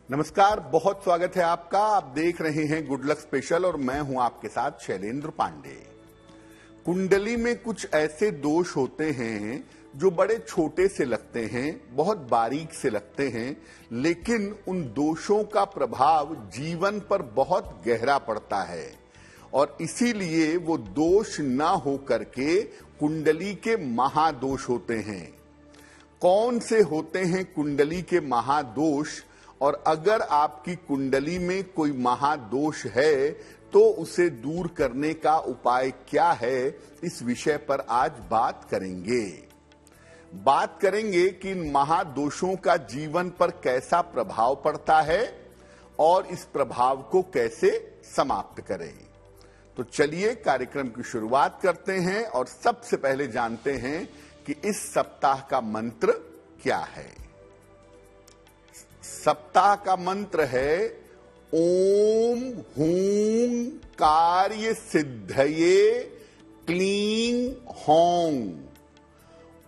नमस्कार, बहुत स्वागत है आपका। आप देख रहे हैं गुड लक स्पेशल और मैं हूं आपके साथ शैलेंद्र पांडे। कुंडली में कुछ ऐसे दोष होते हैं जो बड़े छोटे से लगते हैं, बहुत बारीक से लगते हैं, लेकिन उन दोषों का प्रभाव जीवन पर बहुत गहरा पड़ता है और इसीलिए वो दोष ना हो करके कुंडली के महादोष होते हैं। कौन से होते हैं कुंडली के महादोष, और अगर आपकी कुंडली में कोई महादोष है तो उसे दूर करने का उपाय क्या है, इस विषय पर आज बात करेंगे कि इन महादोषों का जीवन पर कैसा प्रभाव पड़ता है और इस प्रभाव को कैसे समाप्त करें। तो चलिए कार्यक्रम की शुरुआत करते हैं और सबसे पहले जानते हैं कि इस सप्ताह का मंत्र क्या है। सप्ताह का मंत्र है ओम हूं कार्य सिद्धये क्लीं हौं।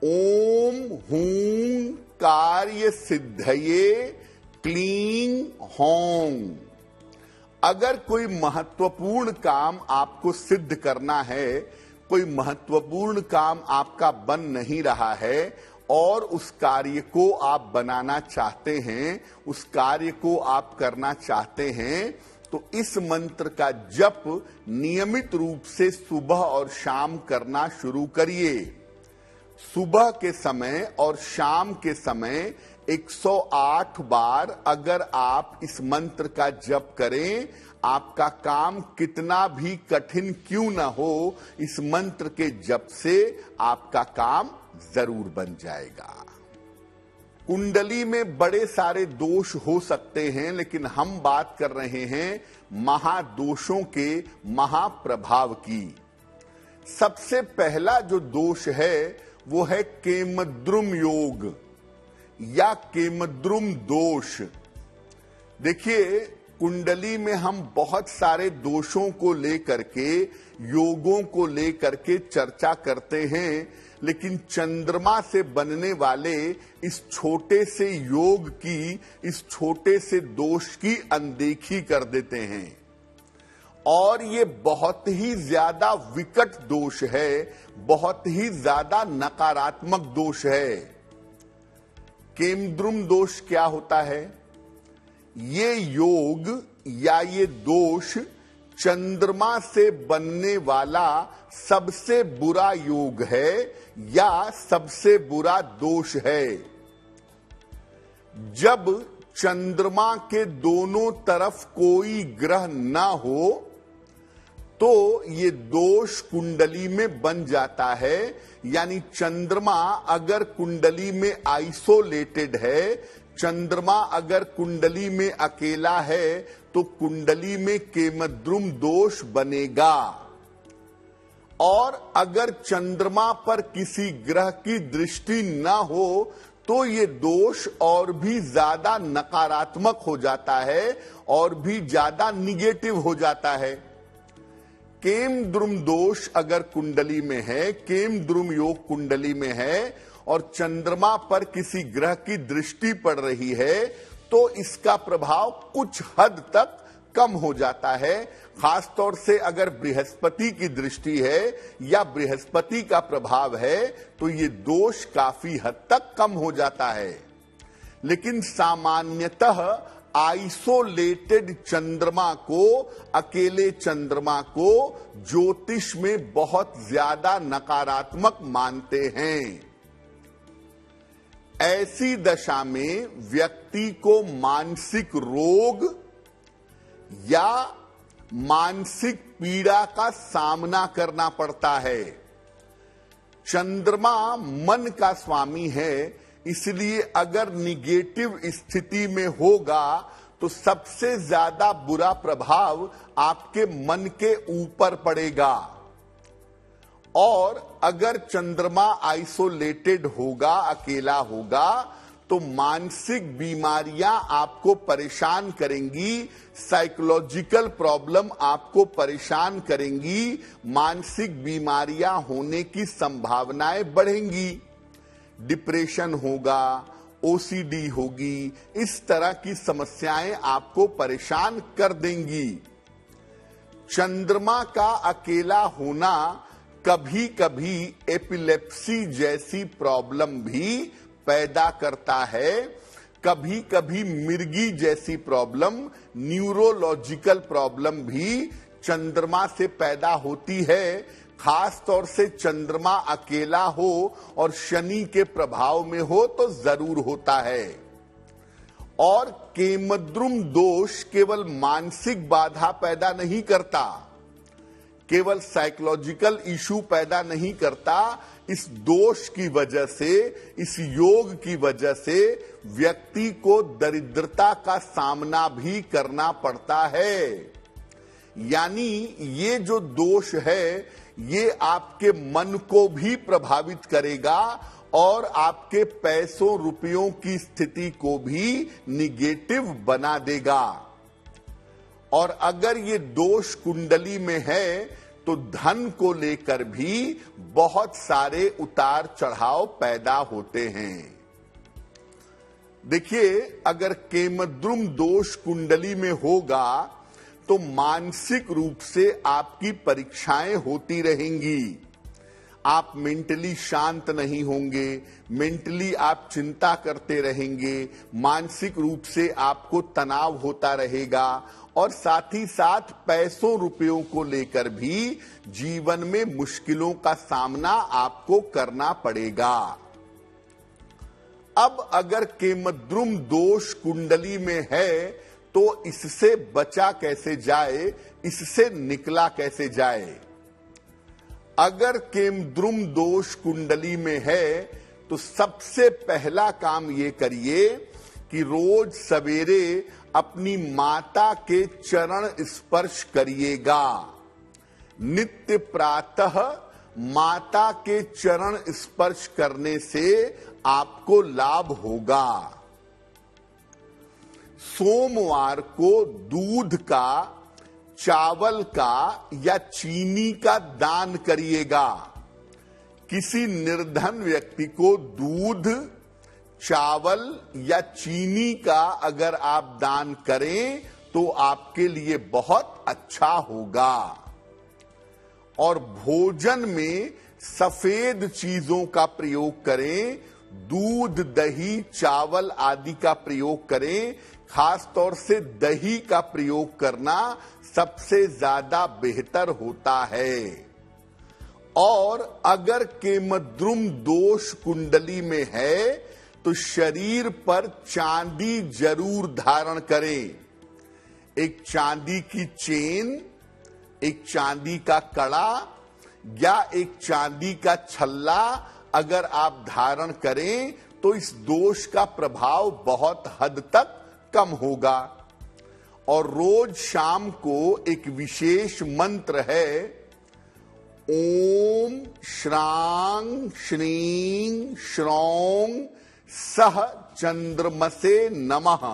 ओम हूं कार्य सिद्धये क्लीं हौं। अगर कोई महत्वपूर्ण काम आपको सिद्ध करना है, कोई महत्वपूर्ण काम आपका बन नहीं रहा है और उस कार्य को आप बनाना चाहते हैं, उस कार्य को आप करना चाहते हैं, तो इस मंत्र का जप नियमित रूप से सुबह और शाम करना शुरू करिए। सुबह के समय और शाम के समय 108 बार अगर आप इस मंत्र का जप करें, आपका काम कितना भी कठिन क्यों न हो, इस मंत्र के जप से आपका काम जरूर बन जाएगा। कुंडली में बड़े सारे दोष हो सकते हैं, लेकिन हम बात कर रहे हैं महादोषों के महाप्रभाव की। सबसे पहला जो दोष है वो है केमद्रुम योग या केमद्रुम दोष। देखिए, कुंडली में हम बहुत सारे दोषों को लेकर के, योगों को लेकर के चर्चा करते हैं, लेकिन चंद्रमा से बनने वाले इस छोटे से योग की, इस छोटे से दोष की अनदेखी कर देते हैं और ये बहुत ही ज्यादा विकट दोष है, बहुत ही ज्यादा नकारात्मक दोष है। केमद्रुम दोष क्या होता है? ये योग या ये दोष चंद्रमा से बनने वाला सबसे बुरा योग है या सबसे बुरा दोष है। जब चंद्रमा के दोनों तरफ कोई ग्रह ना हो तो ये दोष कुंडली में बन जाता है। यानी चंद्रमा अगर कुंडली में आइसोलेटेड है, चंद्रमा अगर कुंडली में अकेला है, तो कुंडली में केमद्रुम दोष बनेगा। और अगर चंद्रमा पर किसी ग्रह की दृष्टि ना हो तो ये दोष और भी ज्यादा नकारात्मक हो जाता है और भी ज्यादा निगेटिव हो जाता है। केमद्रुम दोष अगर कुंडली में है, केमद्रुम योग कुंडली में है और चंद्रमा पर किसी ग्रह की दृष्टि पड़ रही है, तो इसका प्रभाव कुछ हद तक कम हो जाता है। खासतौर से अगर बृहस्पति की दृष्टि है या बृहस्पति का प्रभाव है तो ये दोष काफी हद तक कम हो जाता है। लेकिन सामान्यतः आइसोलेटेड चंद्रमा को, अकेले चंद्रमा को ज्योतिष में बहुत ज्यादा नकारात्मक मानते हैं। ऐसी दशा में व्यक्ति को मानसिक रोग या मानसिक पीड़ा का सामना करना पड़ता है। चंद्रमा मन का स्वामी है, इसलिए अगर निगेटिव स्थिति में होगा तो सबसे ज्यादा बुरा प्रभाव आपके मन के ऊपर पड़ेगा। और अगर चंद्रमा आइसोलेटेड होगा, अकेला होगा, तो मानसिक बीमारियां आपको परेशान करेंगी, साइकोलॉजिकल प्रॉब्लम आपको परेशान करेंगी, मानसिक बीमारियां होने की संभावनाएं बढ़ेंगी। डिप्रेशन होगा, ओसीडी होगी, इस तरह की समस्याएं आपको परेशान कर देंगी। चंद्रमा का अकेला होना कभी कभी एपिलेप्सी जैसी प्रॉब्लम भी पैदा करता है। कभी कभी मिर्गी जैसी प्रॉब्लम, न्यूरोलॉजिकल प्रॉब्लम भी चंद्रमा से पैदा होती है। खास तौर से चंद्रमा अकेला हो और शनि के प्रभाव में हो तो जरूर होता है। और केमद्रुम दोष केवल मानसिक बाधा पैदा नहीं करता, केवल साइकोलॉजिकल इशू पैदा नहीं करता। इस दोष की वजह से, इस योग की वजह से व्यक्ति को दरिद्रता का सामना भी करना पड़ता है। यानी ये जो दोष है ये आपके मन को भी प्रभावित करेगा और आपके पैसों रुपयों की स्थिति को भी निगेटिव बना देगा। और अगर ये दोष कुंडली में है तो धन को लेकर भी बहुत सारे उतार चढ़ाव पैदा होते हैं। देखिए, अगर केमद्रुम दोष कुंडली में होगा तो मानसिक रूप से आपकी परीक्षाएं होती रहेंगी। आप मेंटली शांत नहीं होंगे, मेंटली आप चिंता करते रहेंगे, मानसिक रूप से आपको तनाव होता रहेगा और साथ ही साथ पैसों रुपयों को लेकर भी जीवन में मुश्किलों का सामना आपको करना पड़ेगा। अब अगर केमद्रुम दोष कुंडली में है तो इससे बचा कैसे जाए, इससे निकला कैसे जाए। अगर केमद्रुम दोष कुंडली में है तो सबसे पहला काम ये करिए कि रोज सवेरे अपनी माता के चरण स्पर्श करिएगा। नित्य प्रातः माता के चरण स्पर्श करने से आपको लाभ होगा। सोमवार को दूध का, चावल का या चीनी का दान करिएगा। किसी निर्धन व्यक्ति को दूध, चावल या चीनी का अगर आप दान करें तो आपके लिए बहुत अच्छा होगा। और भोजन में सफेद चीजों का प्रयोग करें, दूध, दही, चावल आदि का प्रयोग करें। खास तौर से दही का प्रयोग करना सबसे ज्यादा बेहतर होता है। और अगर केमद्रुम दोष कुंडली में है तो शरीर पर चांदी जरूर धारण करें। एक चांदी की चेन, एक चांदी का कड़ा या एक चांदी का छल्ला अगर आप धारण करें तो इस दोष का प्रभाव बहुत हद तक कम होगा। और रोज शाम को एक विशेष मंत्र है, ओम श्रांग श्रीं श्रौं सह चंद्रमसे नमः।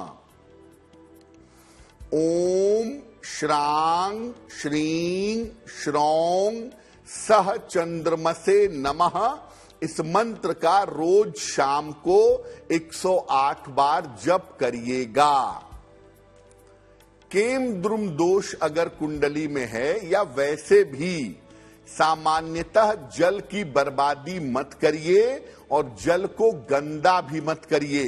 ओम श्रांग श्रीं श्रौं सह चंद्रमसे नमः। इस मंत्र का रोज शाम को 108 बार जप करिएगा। केमद्रुम दोष अगर कुंडली में है या वैसे भी सामान्यतः जल की बर्बादी मत करिए और जल को गंदा भी मत करिए।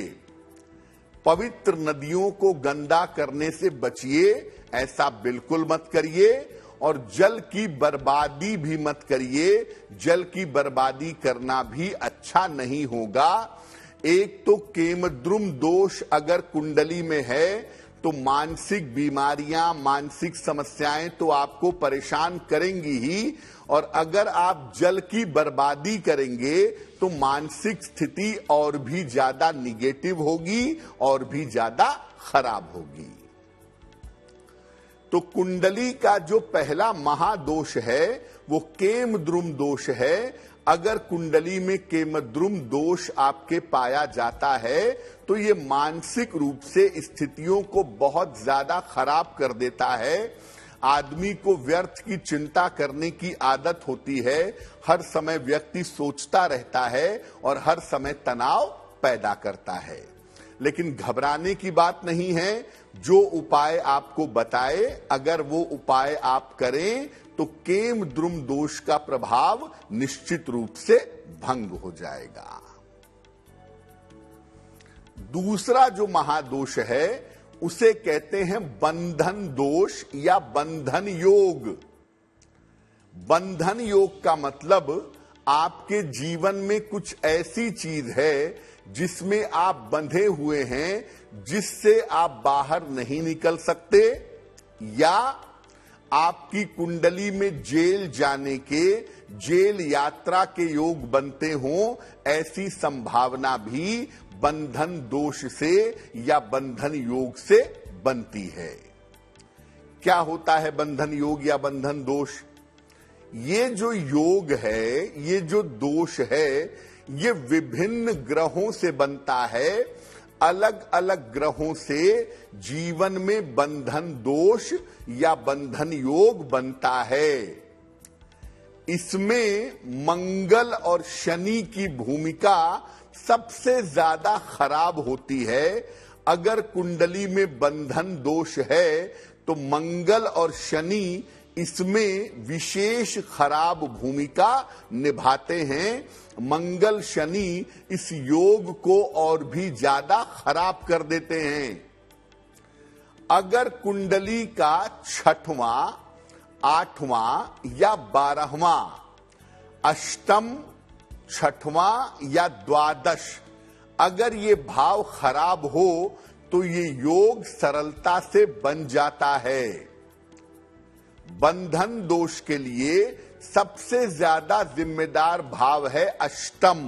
पवित्र नदियों को गंदा करने से बचिए, ऐसा बिल्कुल मत करिए। और जल की बर्बादी भी मत करिए, जल की बर्बादी करना भी अच्छा नहीं होगा। एक तो केमद्रुम दोष अगर कुंडली में है तो मानसिक बीमारियां, मानसिक समस्याएं तो आपको परेशान करेंगी ही। और अगर आप जल की बर्बादी करेंगे तो मानसिक स्थिति और भी ज्यादा निगेटिव होगी और भी ज्यादा खराब होगी। तो कुंडली का जो पहला महादोष है वो केमद्रुम दोष है। अगर कुंडली में केमद्रुम दोष आपके पाया जाता है तो ये मानसिक रूप से स्थितियों को बहुत ज्यादा खराब कर देता है। आदमी को व्यर्थ की चिंता करने की आदत होती है, हर समय व्यक्ति सोचता रहता है और हर समय तनाव पैदा करता है। लेकिन घबराने की बात नहीं है। जो उपाय आपको बताए, अगर वो उपाय आप करें तो केम द्रुम दोष का प्रभाव निश्चित रूप से भंग हो जाएगा। दूसरा जो महादोष है उसे कहते हैं बंधन दोष या बंधन योग। बंधन योग का मतलब आपके जीवन में कुछ ऐसी चीज है जिसमें आप बंधे हुए हैं, जिससे आप बाहर नहीं निकल सकते, या आपकी कुंडली में जेल जाने के, जेल यात्रा के योग बनते हों, ऐसी संभावना भी बंधन दोष से या बंधन योग से बनती है। क्या होता है बंधन योग या बंधन दोष? ये जो योग है, ये जो दोष है, ये विभिन्न ग्रहों से बनता है। अलग अलग ग्रहों से जीवन में बंधन दोष या बंधन योग बनता है। इसमें मंगल और शनि की भूमिका सबसे ज्यादा खराब होती है। अगर कुंडली में बंधन दोष है तो मंगल और शनि इसमें विशेष खराब भूमिका निभाते हैं। मंगल शनि इस योग को और भी ज्यादा खराब कर देते हैं। अगर कुंडली का 6वां, 8वां या 12वां, अष्टम, 6वां या द्वादश, अगर ये भाव खराब हो तो ये योग सरलता से बन जाता है। बंधन दोष के लिए सबसे ज्यादा जिम्मेदार भाव है अष्टम।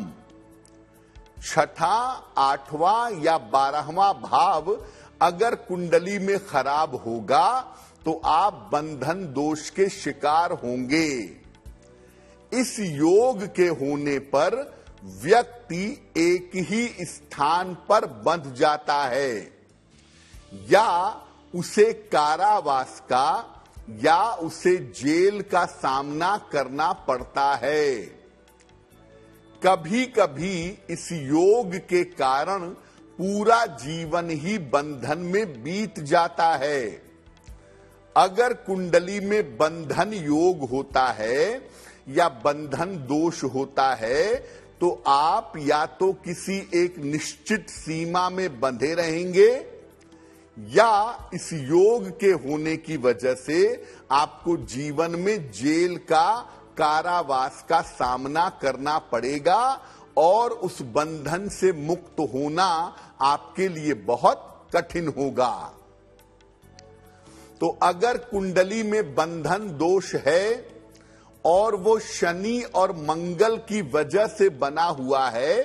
6वां, 8वां या 12वां भाव अगर कुंडली में खराब होगा तो आप बंधन दोष के शिकार होंगे। इस योग के होने पर व्यक्ति एक ही स्थान पर बंध जाता है, या उसे कारावास का या उसे जेल का सामना करना पड़ता है। कभी कभी इस योग के कारण पूरा जीवन ही बंधन में बीत जाता है। अगर कुंडली में बंधन योग होता है या बंधन दोष होता है तो आप या तो किसी एक निश्चित सीमा में बंधे रहेंगे, या इस योग के होने की वजह से आपको जीवन में जेल का, कारावास का सामना करना पड़ेगा, और उस बंधन से मुक्त होना आपके लिए बहुत कठिन होगा। तो अगर कुंडली में बंधन दोष है और वो शनि और मंगल की वजह से बना हुआ है,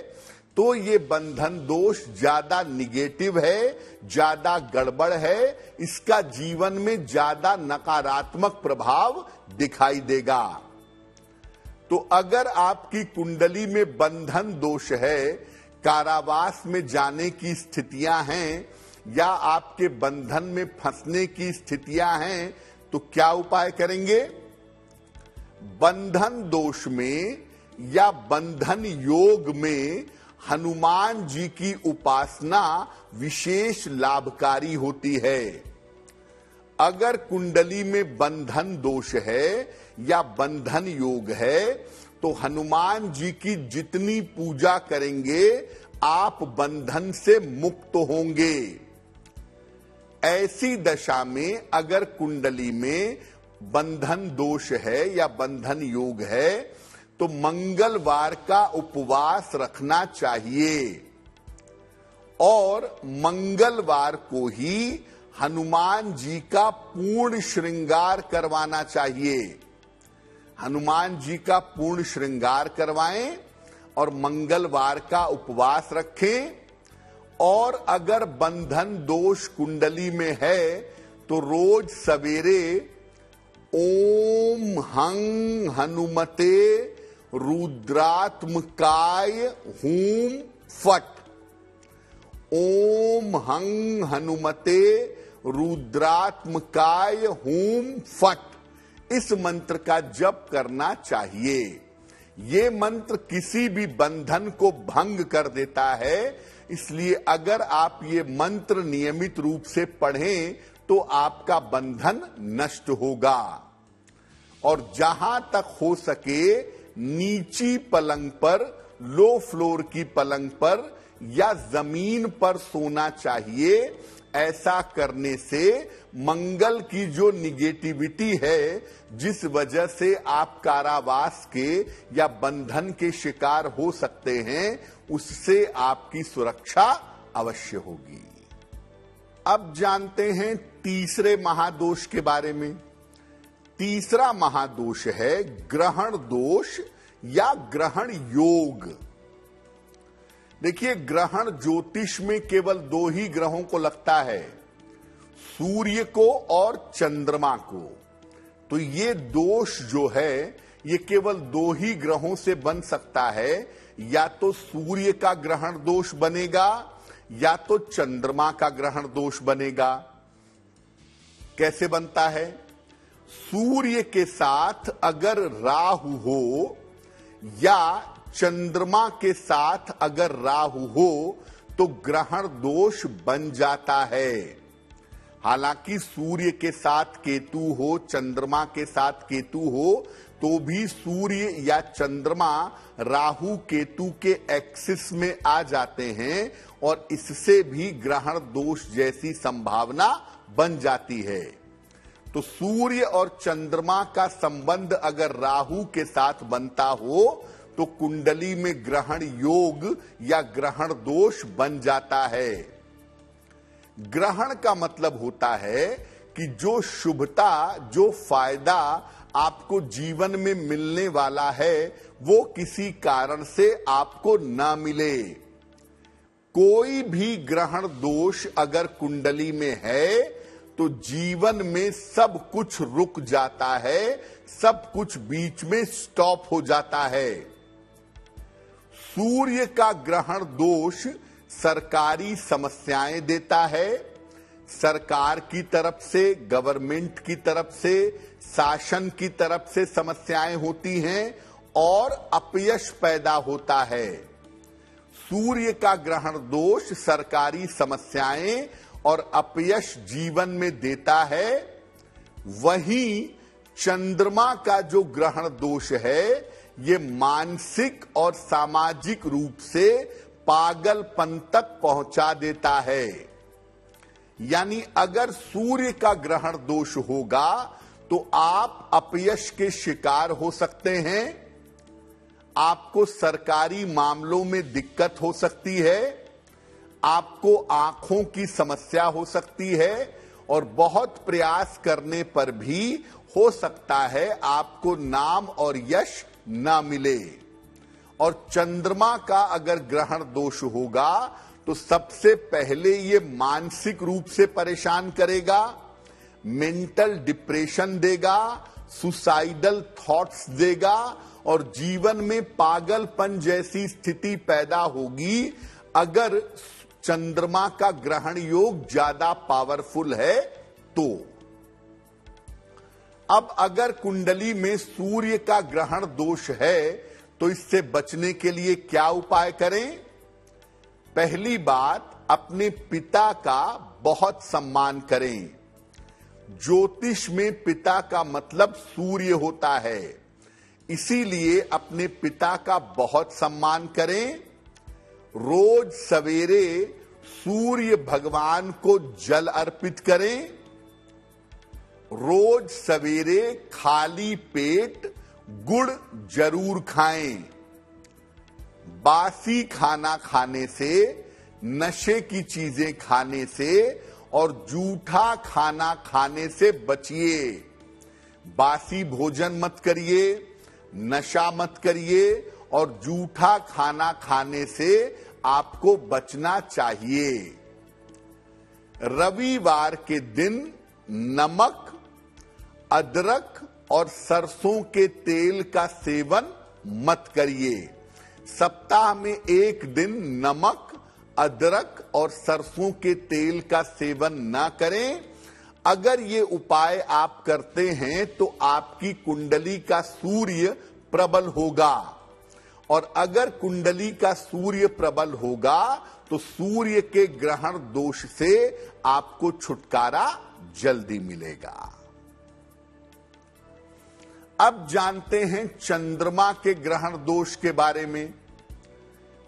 तो ये बंधन दोष ज्यादा निगेटिव है, ज्यादा गड़बड़ है, इसका जीवन में ज्यादा नकारात्मक प्रभाव दिखाई देगा। तो अगर आपकी कुंडली में बंधन दोष है, कारावास में जाने की स्थितियां हैं, या आपके बंधन में फंसने की स्थितियां हैं, तो क्या उपाय करेंगे? बंधन दोष में या बंधन योग में हनुमान जी की उपासना विशेष लाभकारी होती है। अगर कुंडली में बंधन दोष है या बंधन योग है तो हनुमान जी की जितनी पूजा करेंगे आप बंधन से मुक्त होंगे। ऐसी दशा में अगर कुंडली में बंधन दोष है या बंधन योग है तो मंगलवार का उपवास रखना चाहिए, और मंगलवार को ही हनुमान जी का पूर्ण श्रृंगार करवाना चाहिए। हनुमान जी का पूर्ण श्रृंगार करवाएं और मंगलवार का उपवास रखें। और अगर बंधन दोष कुंडली में है तो रोज सवेरे ओम हं हनुमते रुद्रात्मकाय हूम फट, ओम हं हनुमते रुद्रात्मकाय हूम फट, इस मंत्र का जप करना चाहिए। ये मंत्र किसी भी बंधन को भंग कर देता है। इसलिए अगर आप ये मंत्र नियमित रूप से पढ़ें तो आपका बंधन नष्ट होगा। और जहां तक हो सके नीची पलंग पर, लो फ्लोर की पलंग पर या जमीन पर सोना चाहिए। ऐसा करने से मंगल की जो निगेटिविटी है, जिस वजह से आप कारावास के या बंधन के शिकार हो सकते हैं, उससे आपकी सुरक्षा अवश्य होगी। अब जानते हैं तीसरे महादोष के बारे में। तीसरा महादोष है ग्रहण दोष या ग्रहण योग। देखिए, ग्रहण ज्योतिष में केवल दो ही ग्रहों को लगता है, सूर्य को और चंद्रमा को। तो ये दोष जो है ये केवल दो ही ग्रहों से बन सकता है, या तो सूर्य का ग्रहण दोष बनेगा या तो चंद्रमा का ग्रहण दोष बनेगा। कैसे बनता है? सूर्य के साथ अगर राहु हो या चंद्रमा के साथ अगर राहु हो तो ग्रहण दोष बन जाता है। हालांकि सूर्य के साथ केतु हो, चंद्रमा के साथ केतु हो, तो भी सूर्य या चंद्रमा राहु केतु के एक्सिस में आ जाते हैं और इससे भी ग्रहण दोष जैसी संभावना बन जाती है। तो सूर्य और चंद्रमा का संबंध अगर राहु के साथ बनता हो तो कुंडली में ग्रहण योग या ग्रहण दोष बन जाता है। ग्रहण का मतलब होता है कि जो शुभता, जो फायदा आपको जीवन में मिलने वाला है वो किसी कारण से आपको ना मिले। कोई भी ग्रहण दोष अगर कुंडली में है तो जीवन में सब कुछ रुक जाता है, सब कुछ बीच में स्टॉप हो जाता है। सूर्य का ग्रहण दोष सरकारी समस्याएं देता है। सरकार की तरफ से, गवर्नमेंट की तरफ से, शासन की तरफ से समस्याएं होती हैं और अपयश पैदा होता है। सूर्य का ग्रहण दोष सरकारी समस्याएं और अपयश जीवन में देता है। वहीं चंद्रमा का जो ग्रहण दोष है ये मानसिक और सामाजिक रूप से पागलपन तक पहुंचा देता है। यानी अगर सूर्य का ग्रहण दोष होगा तो आप अपयश के शिकार हो सकते हैं, आपको सरकारी मामलों में दिक्कत हो सकती है, आपको आंखों की समस्या हो सकती है और बहुत प्रयास करने पर भी हो सकता है आपको नाम और यश ना मिले। और चंद्रमा का अगर ग्रहण दोष होगा तो सबसे पहले ये मानसिक रूप से परेशान करेगा, मेंटल डिप्रेशन देगा, सुसाइडल थॉट्स देगा और जीवन में पागलपन जैसी स्थिति पैदा होगी अगर चंद्रमा का ग्रहण योग ज्यादा पावरफुल है तो। अब अगर कुंडली में सूर्य का ग्रहण दोष है तो इससे बचने के लिए क्या उपाय करें? पहली बात, अपने पिता का बहुत सम्मान करें। ज्योतिष में पिता का मतलब सूर्य होता है, इसीलिए अपने पिता का बहुत सम्मान करें। रोज सवेरे सूर्य भगवान को जल अर्पित करें। रोज सवेरे खाली पेट गुड़ जरूर खाएं। बासी खाना खाने से, नशे की चीजें खाने से और जूठा खाना खाने से बचिए। बासी भोजन मत करिए, नशा मत करिए और जूठा खाना खाने से आपको बचना चाहिए। रविवार के दिन नमक, अदरक और सरसों के तेल का सेवन मत करिए। सप्ताह में एक दिन नमक, अदरक और सरसों के तेल का सेवन ना करें। अगर ये उपाय आप करते हैं तो आपकी कुंडली का सूर्य प्रबल होगा। और अगर कुंडली का सूर्य प्रबल होगा तो सूर्य के ग्रहण दोष से आपको छुटकारा जल्दी मिलेगा। अब जानते हैं चंद्रमा के ग्रहण दोष के बारे में।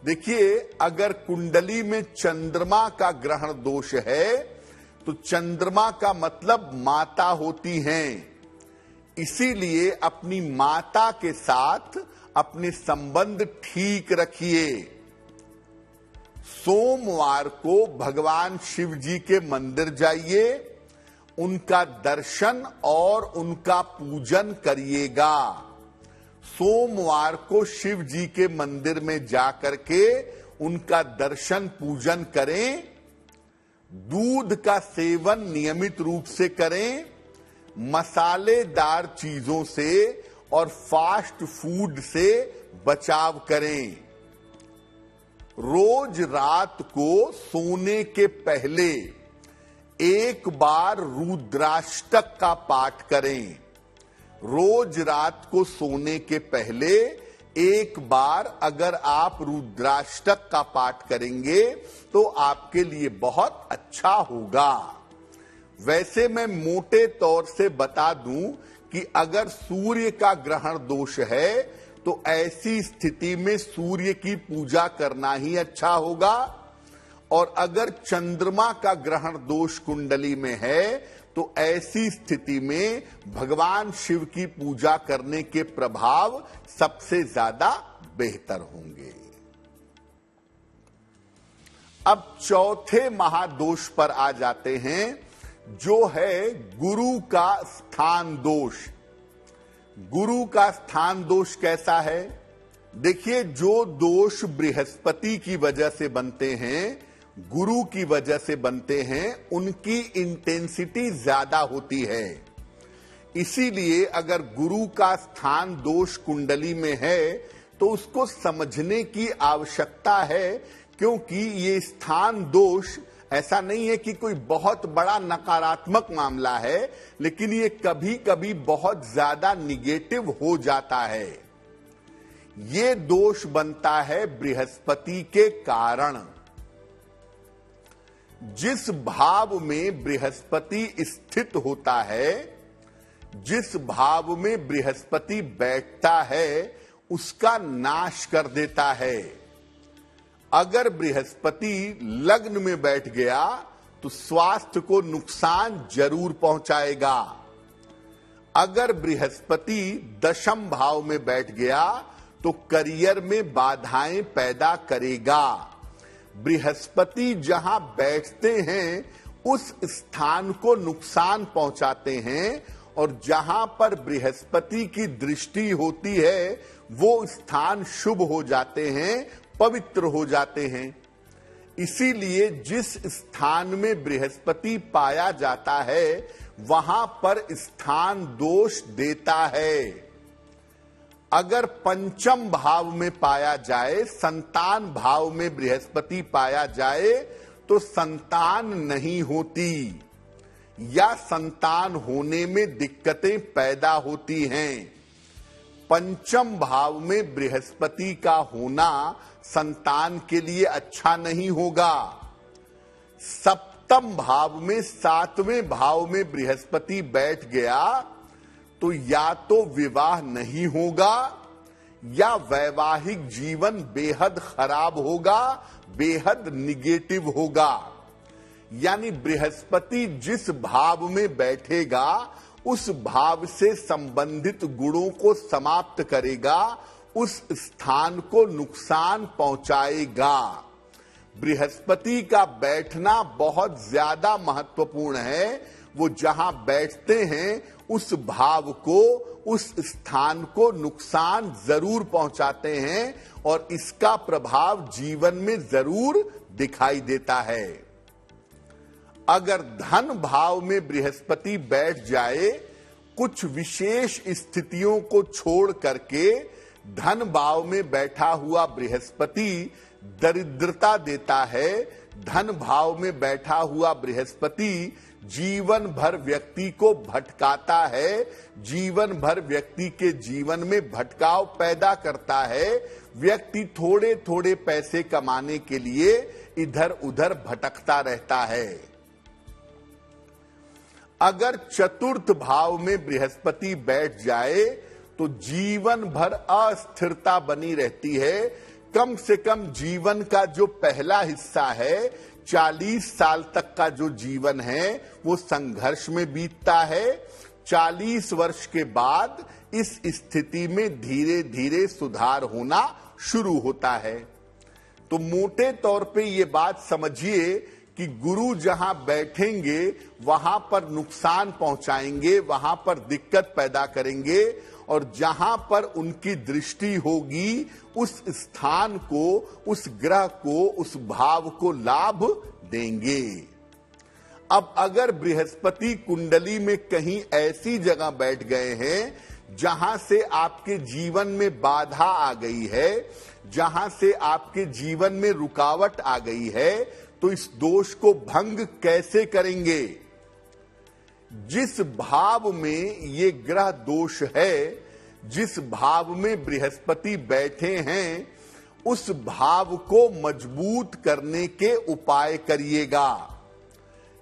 देखिए, अगर कुंडली में चंद्रमा का ग्रहण दोष है तो चंद्रमा का मतलब माता होती हैं। इसीलिए अपनी माता के साथ अपने संबंध ठीक रखिए। सोमवार को भगवान शिव जी के मंदिर जाइए, उनका दर्शन और उनका पूजन करिएगा। सोमवार को शिव जी के मंदिर में जाकर के उनका दर्शन पूजन करें। दूध का सेवन नियमित रूप से करें। मसालेदार चीजों से और फास्ट फूड से बचाव करें। रोज रात को सोने के पहले एक बार रुद्राष्टक का पाठ करें। रोज रात को सोने के पहले एक बार अगर आप रुद्राष्टक का पाठ करेंगे तो आपके लिए बहुत अच्छा होगा। वैसे मैं मोटे तौर से बता दूं कि अगर सूर्य का ग्रहण दोष है तो ऐसी स्थिति में सूर्य की पूजा करना ही अच्छा होगा, और अगर चंद्रमा का ग्रहण दोष कुंडली में है तो ऐसी स्थिति में भगवान शिव की पूजा करने के प्रभाव सबसे ज्यादा बेहतर होंगे। अब चौथे महादोष पर आ जाते हैं, जो है गुरु का स्थान दोष। गुरु का स्थान दोष कैसा है? देखिए, जो दोष बृहस्पति की वजह से बनते हैं, गुरु की वजह से बनते हैं, उनकी इंटेंसिटी ज्यादा होती है। इसीलिए अगर गुरु का स्थान दोष कुंडली में है तो उसको समझने की आवश्यकता है, क्योंकि ये स्थान दोष ऐसा नहीं है कि कोई बहुत बड़ा नकारात्मक मामला है, लेकिन ये कभी कभी बहुत ज्यादा निगेटिव हो जाता है। ये दोष बनता है बृहस्पति के कारण। जिस भाव में बृहस्पति स्थित होता है, जिस भाव में बृहस्पति बैठता है, उसका नाश कर देता है। अगर बृहस्पति लग्न में बैठ गया तो स्वास्थ्य को नुकसान जरूर पहुंचाएगा। अगर बृहस्पति दशम भाव में बैठ गया तो करियर में बाधाएं पैदा करेगा। बृहस्पति जहां बैठते हैं उस स्थान को नुकसान पहुंचाते हैं, और जहां पर बृहस्पति की दृष्टि होती है वो स्थान शुभ हो जाते हैं, पवित्र हो जाते हैं। इसीलिए जिस स्थान में बृहस्पति पाया जाता है वहां पर स्थान दोष देता है। अगर पंचम भाव में पाया जाए, संतान भाव में बृहस्पति पाया जाए, तो संतान नहीं होती या संतान होने में दिक्कतें पैदा होती हैं। पंचम भाव में बृहस्पति का होना संतान के लिए अच्छा नहीं होगा। सप्तम भाव में, सातवें भाव में बृहस्पति बैठ गया तो या तो विवाह नहीं होगा या वैवाहिक जीवन बेहद खराब होगा, बेहद निगेटिव होगा। यानी बृहस्पति जिस भाव में बैठेगा उस भाव से संबंधित गुणों को समाप्त करेगा, उस स्थान को नुकसान पहुंचाएगा। बृहस्पति का बैठना बहुत ज्यादा महत्वपूर्ण है। वो जहां बैठते हैं उस भाव को, उस स्थान को नुकसान जरूर पहुंचाते हैं और इसका प्रभाव जीवन में जरूर दिखाई देता है। अगर धन भाव में बृहस्पति बैठ जाए, कुछ विशेष स्थितियों को छोड़ करके धन भाव में बैठा हुआ बृहस्पति दरिद्रता देता है, धन भाव में बैठा हुआ बृहस्पति जीवन भर व्यक्ति को भटकाता है, जीवन भर व्यक्ति के जीवन में भटकाव पैदा करता है। व्यक्ति थोड़े थोड़े पैसे कमाने के लिए इधर उधर भटकता रहता है। अगर चतुर्थ भाव में बृहस्पति बैठ जाए तो जीवन भर अस्थिरता बनी रहती है। कम से कम जीवन का जो पहला हिस्सा है, 40 साल तक का जो जीवन है, वो संघर्ष में बीतता है। 40 वर्ष के बाद इस स्थिति में धीरे धीरे सुधार होना शुरू होता है। तो मोटे तौर पे ये बात समझिए कि गुरु जहां बैठेंगे वहां पर नुकसान पहुंचाएंगे, वहां पर दिक्कत पैदा करेंगे, और जहां पर उनकी दृष्टि होगी उस स्थान को, उस ग्रह को, उस भाव को लाभ देंगे। अब अगर बृहस्पति कुंडली में कहीं ऐसी जगह बैठ गए हैं जहां से आपके जीवन में बाधा आ गई है, जहां से आपके जीवन में रुकावट आ गई है, तो इस दोष को भंग कैसे करेंगे? जिस भाव में ये ग्रह दोष है, जिस भाव में बृहस्पति बैठे हैं, उस भाव को मजबूत करने के उपाय करिएगा।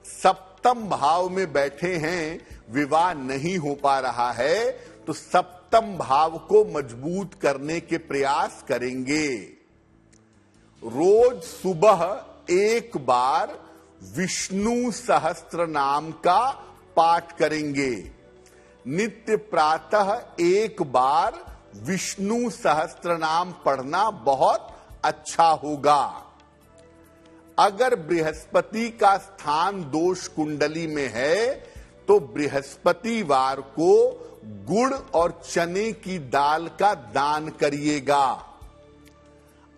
सप्तम भाव में बैठे हैं, विवाह नहीं हो पा रहा है, तो सप्तम भाव को मजबूत करने के प्रयास करेंगे। रोज सुबह एक बार विष्णु सहस्त्र नाम का पाठ करेंगे। नित्य प्रातः एक बार विष्णु सहस्त्र नाम पढ़ना बहुत अच्छा होगा। अगर बृहस्पति का स्थान दोष कुंडली में है तो बृहस्पतिवार को गुड़ और चने की दाल का दान करिएगा।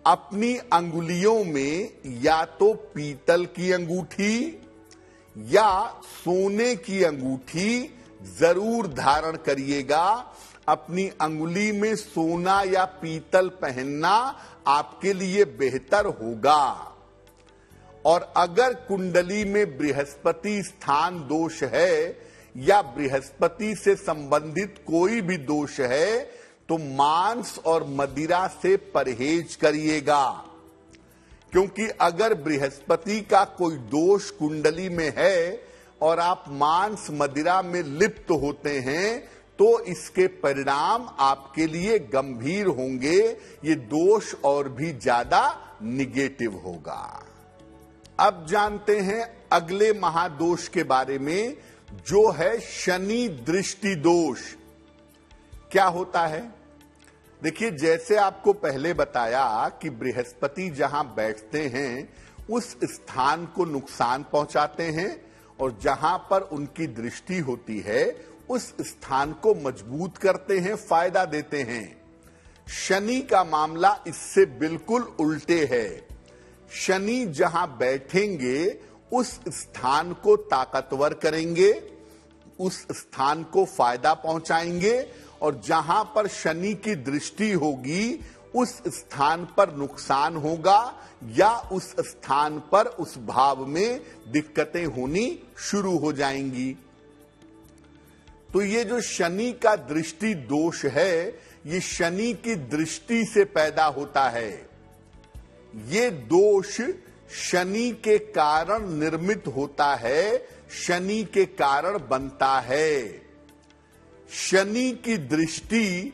अपनी अंगुलियों में या तो पीतल की अंगूठी या सोने की अंगूठी जरूर धारण करिएगा। अपनी अंगुली में सोना या पीतल पहनना आपके लिए बेहतर होगा। और अगर कुंडली में बृहस्पति स्थान दोष है या बृहस्पति से संबंधित कोई भी दोष है तो मांस और मदिरा से परहेज करिएगा। क्योंकि अगर बृहस्पति का कोई दोष कुंडली में है और आप मांस मदिरा में लिप्त होते हैं तो इसके परिणाम आपके लिए गंभीर होंगे। ये दोष और भी ज्यादा निगेटिव होगा। अब जानते हैं अगले महादोष के बारे में, जो है शनि दृष्टि दोष। क्या होता है? देखिए, जैसे आपको पहले बताया कि बृहस्पति जहां बैठते हैं उस स्थान को नुकसान पहुंचाते हैं और जहां पर उनकी दृष्टि होती है उस स्थान को मजबूत करते हैं, फायदा देते हैं। शनि का मामला इससे बिल्कुल उल्टे है। शनि जहां बैठेंगे उस स्थान को ताकतवर करेंगे, उस स्थान को फायदा पहुंचाएंगे, और जहां पर शनि की दृष्टि होगी उस स्थान पर नुकसान होगा या उस स्थान पर, उस भाव में दिक्कतें होनी शुरू हो जाएंगी। तो ये जो शनि का दृष्टि दोष है, ये शनि की दृष्टि से पैदा होता है। ये दोष शनि के कारण निर्मित होता है, शनि के कारण बनता है। शनि की दृष्टि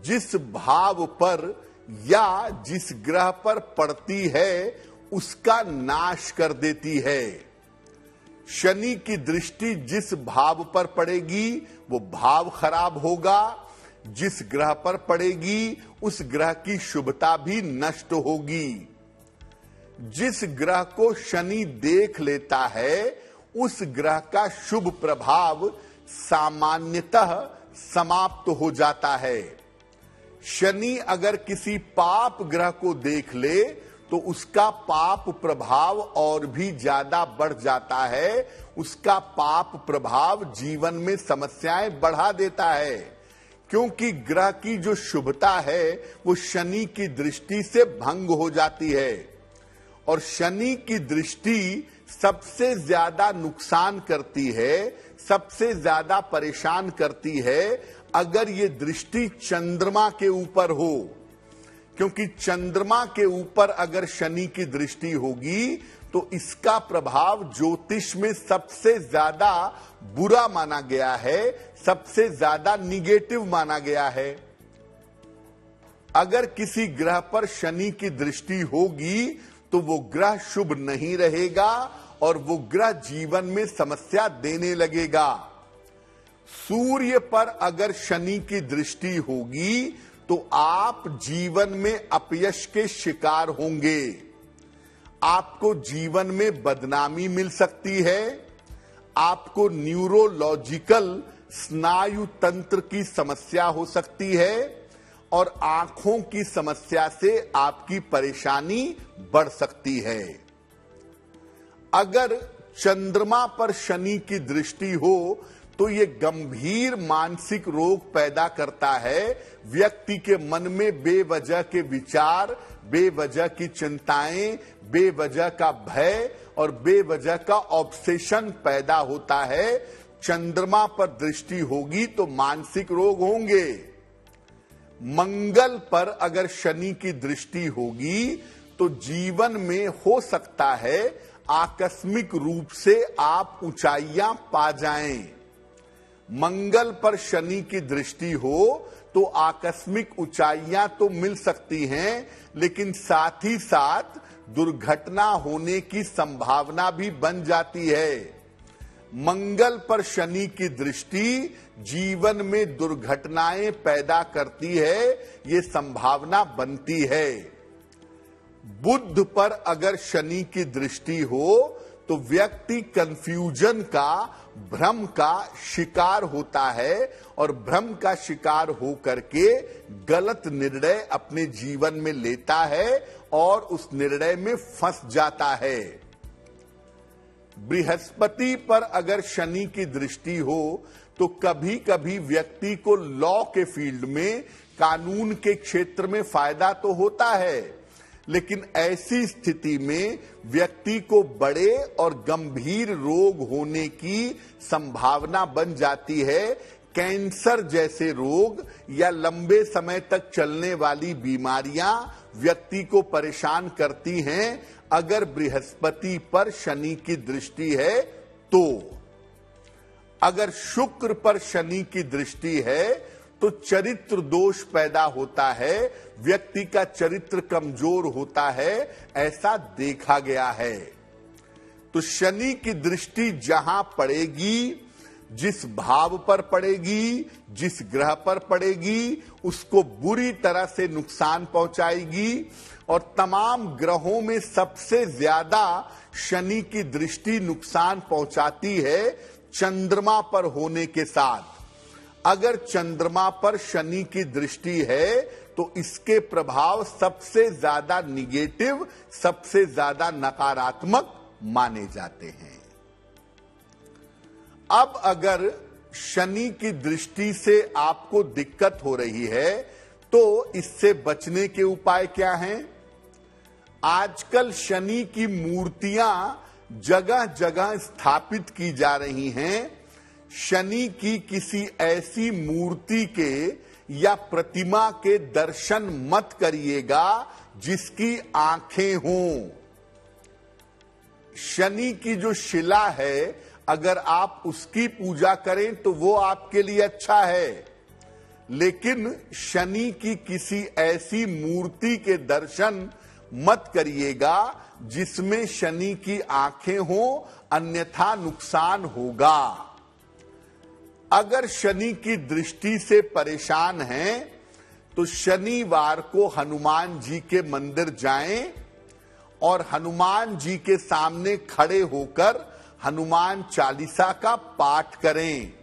जिस भाव पर या जिस ग्रह पर पड़ती है उसका नाश कर देती है। शनि की दृष्टि जिस भाव पर पड़ेगी वो भाव खराब होगा, जिस ग्रह पर पड़ेगी उस ग्रह की शुभता भी नष्ट होगी। जिस ग्रह को शनि देख लेता है उस ग्रह का शुभ प्रभाव सामान्यतः समाप्त हो जाता है। शनि अगर किसी पाप ग्रह को देख ले तो उसका पाप प्रभाव और भी ज्यादा बढ़ जाता है। उसका पाप प्रभाव जीवन में समस्याएं बढ़ा देता है, क्योंकि ग्रह की जो शुभता है वो शनि की दृष्टि से भंग हो जाती है। और शनि की दृष्टि सबसे ज्यादा नुकसान करती है, सबसे ज्यादा परेशान करती है अगर ये दृष्टि चंद्रमा के ऊपर हो, क्योंकि चंद्रमा के ऊपर अगर शनि की दृष्टि होगी तो इसका प्रभाव ज्योतिष में सबसे ज्यादा बुरा माना गया है, सबसे ज्यादा निगेटिव माना गया है। अगर किसी ग्रह पर शनि की दृष्टि होगी तो वो ग्रह शुभ नहीं रहेगा और वो ग्रह जीवन में समस्या देने लगेगा। सूर्य पर अगर शनि की दृष्टि होगी तो आप जीवन में अपयश के शिकार होंगे, आपको जीवन में बदनामी मिल सकती है, आपको न्यूरोलॉजिकल स्नायु तंत्र की समस्या हो सकती है और आंखों की समस्या से आपकी परेशानी बढ़ सकती है। अगर चंद्रमा पर शनि की दृष्टि हो तो ये गंभीर मानसिक रोग पैदा करता है। व्यक्ति के मन में बेवजह के विचार, बेवजह की चिंताएं, बेवजह का भय और बेवजह का ऑब्सेशन पैदा होता है। चंद्रमा पर दृष्टि होगी तो मानसिक रोग होंगे। मंगल पर अगर शनि की दृष्टि होगी तो जीवन में हो सकता है आकस्मिक रूप से आप ऊंचाइयां पा जाएं। मंगल पर शनि की दृष्टि हो तो आकस्मिक ऊंचाइयां तो मिल सकती हैं, लेकिन साथ ही साथ दुर्घटना होने की संभावना भी बन जाती है। मंगल पर शनि की दृष्टि जीवन में दुर्घटनाएं पैदा करती है, ये संभावना बनती है। बुध पर अगर शनि की दृष्टि हो तो व्यक्ति कंफ्यूजन का, भ्रम का शिकार होता है और भ्रम का शिकार होकर के गलत निर्णय अपने जीवन में लेता है और उस निर्णय में फंस जाता है। बृहस्पति पर अगर शनि की दृष्टि हो तो कभी कभी व्यक्ति को लॉ के फील्ड में, कानून के क्षेत्र में फायदा तो होता है, लेकिन ऐसी स्थिति में व्यक्ति को बड़े और गंभीर रोग होने की संभावना बन जाती है। कैंसर जैसे रोग या लंबे समय तक चलने वाली बीमारियां व्यक्ति को परेशान करती हैं अगर बृहस्पति पर शनि की दृष्टि है तो। अगर शुक्र पर शनि की दृष्टि है तो चरित्र दोष पैदा होता है, व्यक्ति का चरित्र कमजोर होता है, ऐसा देखा गया है। तो शनि की दृष्टि जहां पड़ेगी, जिस भाव पर पड़ेगी, जिस ग्रह पर पड़ेगी, उसको बुरी तरह से नुकसान पहुंचाएगी। और तमाम ग्रहों में सबसे ज्यादा शनि की दृष्टि नुकसान पहुंचाती है चंद्रमा पर होने के साथ। अगर चंद्रमा पर शनि की दृष्टि है तो इसके प्रभाव सबसे ज्यादा निगेटिव, सबसे ज्यादा नकारात्मक माने जाते हैं। अब अगर शनि की दृष्टि से आपको दिक्कत हो रही है तो इससे बचने के उपाय क्या हैं? आजकल शनि की मूर्तियां जगह जगह स्थापित की जा रही हैं। शनि की किसी ऐसी मूर्ति के या प्रतिमा के दर्शन मत करिएगा जिसकी आंखें हों। शनि की जो शिला है अगर आप उसकी पूजा करें तो वो आपके लिए अच्छा है, लेकिन शनि की किसी ऐसी मूर्ति के दर्शन मत करिएगा जिसमें शनि की आंखें हों, अन्यथा नुकसान होगा। अगर शनि की दृष्टि से परेशान हैं तो शनिवार को हनुमान जी के मंदिर जाएं और हनुमान जी के सामने खड़े होकर हनुमान चालीसा का पाठ करें।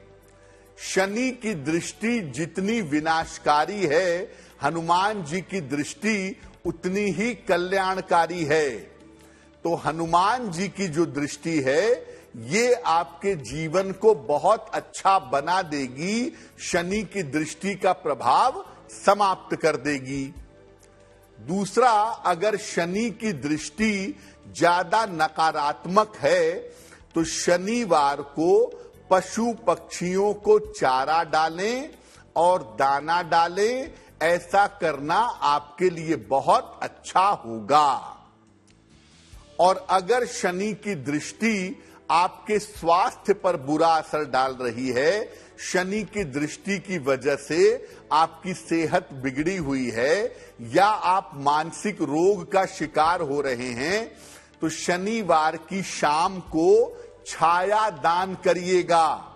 शनि की दृष्टि जितनी विनाशकारी है, हनुमान जी की दृष्टि उतनी ही कल्याणकारी है। तो हनुमान जी की जो दृष्टि है ये आपके जीवन को बहुत अच्छा बना देगी, शनि की दृष्टि का प्रभाव समाप्त कर देगी। दूसरा, अगर शनि की दृष्टि ज्यादा नकारात्मक है तो शनिवार को पशु पक्षियों को चारा डालें और दाना डालें। ऐसा करना आपके लिए बहुत अच्छा होगा। और अगर शनि की दृष्टि आपके स्वास्थ्य पर बुरा असर डाल रही है, शनि की दृष्टि की वजह से आपकी सेहत बिगड़ी हुई है या आप मानसिक रोग का शिकार हो रहे हैं, तो शनिवार की शाम को छाया दान करिएगा।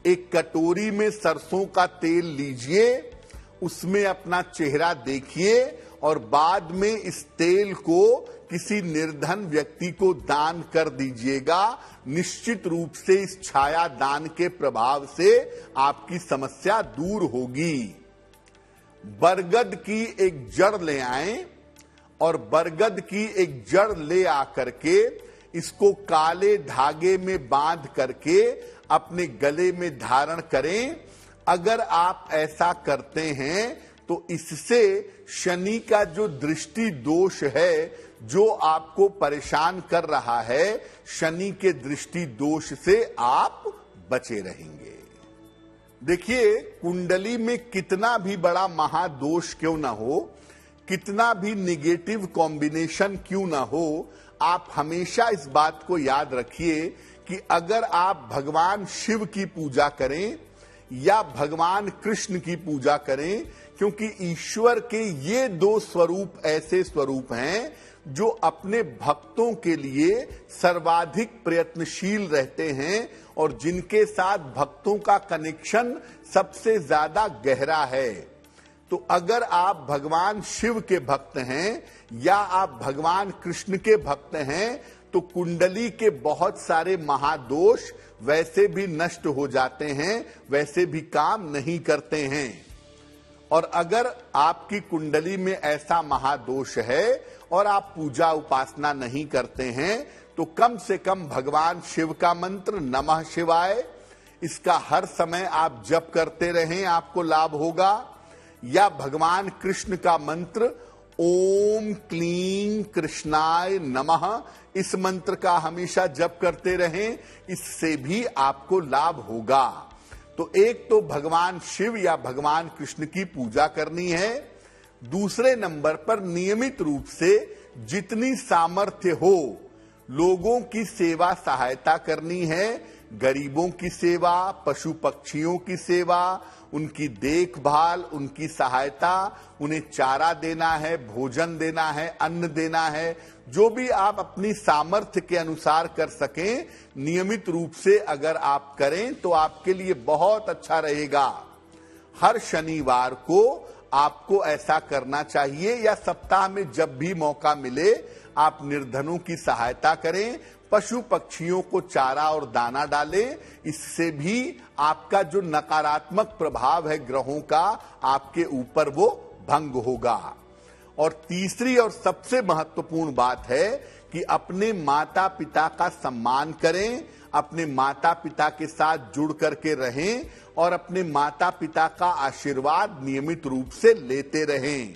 एक कटोरी में सरसों का तेल लीजिए, उसमें अपना चेहरा देखिए और बाद में इस तेल को किसी निर्धन व्यक्ति को दान कर दीजिएगा। निश्चित रूप से इस छाया दान के प्रभाव से आपकी समस्या दूर होगी। बरगद की एक जड़ ले आएं और बरगद की एक जड़ ले आकर के इसको काले धागे में बांध करके अपने गले में धारण करें। अगर आप ऐसा करते हैं तो इससे शनि का जो दृष्टि दोष है, जो आपको परेशान कर रहा है, शनि के दृष्टि दोष से आप बचे रहेंगे। देखिए, कुंडली में कितना भी बड़ा महादोष क्यों ना हो, कितना भी निगेटिव कॉम्बिनेशन क्यों ना हो, आप हमेशा इस बात को याद रखिए कि अगर आप भगवान शिव की पूजा करें या भगवान कृष्ण की पूजा करें, क्योंकि ईश्वर के ये दो स्वरूप ऐसे स्वरूप हैं जो अपने भक्तों के लिए सर्वाधिक प्रयत्नशील रहते हैं और जिनके साथ भक्तों का कनेक्शन सबसे ज्यादा गहरा है। तो अगर आप भगवान शिव के भक्त हैं या आप भगवान कृष्ण के भक्त हैं तो कुंडली के बहुत सारे महादोष वैसे भी नष्ट हो जाते हैं, वैसे भी काम नहीं करते हैं। और अगर आपकी कुंडली में ऐसा महादोष है और आप पूजा उपासना नहीं करते हैं तो कम से कम भगवान शिव का मंत्र नमः शिवाय, इसका हर समय आप जप करते रहें, आपको लाभ होगा। या भगवान कृष्ण का मंत्र ओम क्लीं कृष्णाय नमः, इस मंत्र का हमेशा जप करते रहें, इससे भी आपको लाभ होगा। तो एक तो भगवान शिव या भगवान कृष्ण की पूजा करनी है। दूसरे नंबर पर नियमित रूप से जितनी सामर्थ्य हो लोगों की सेवा सहायता करनी है। गरीबों की सेवा, पशु पक्षियों की सेवा, उनकी देखभाल, उनकी सहायता, उन्हें चारा देना है, भोजन देना है, अन्न देना है, जो भी आप अपनी सामर्थ्य के अनुसार कर सकें, नियमित रूप से अगर आप करें तो आपके लिए बहुत अच्छा रहेगा। हर शनिवार को आपको ऐसा करना चाहिए या सप्ताह में जब भी मौका मिले आप निर्धनों की सहायता करें, पशु पक्षियों को चारा और दाना डालें। इससे भी आपका जो नकारात्मक प्रभाव है ग्रहों का आपके ऊपर वो भंग होगा। और तीसरी और सबसे महत्वपूर्ण बात है कि अपने माता पिता का सम्मान करें, अपने माता पिता के साथ जुड़ करके रहें और अपने माता पिता का आशीर्वाद नियमित रूप से लेते रहें।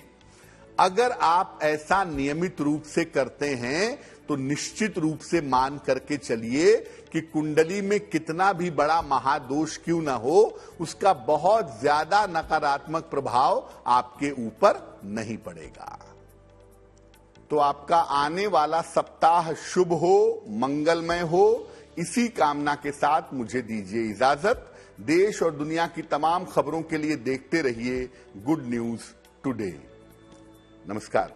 अगर आप ऐसा नियमित रूप से करते हैं तो निश्चित रूप से मान करके चलिए कि कुंडली में कितना भी बड़ा महादोष क्यों ना हो, उसका बहुत ज्यादा नकारात्मक प्रभाव आपके ऊपर नहीं पड़ेगा। तो आपका आने वाला सप्ताह शुभ हो, मंगलमय हो, इसी कामना के साथ मुझे दीजिए इजाजत। देश और दुनिया की तमाम खबरों के लिए देखते रहिए गुड न्यूज टुडे। नमस्कार।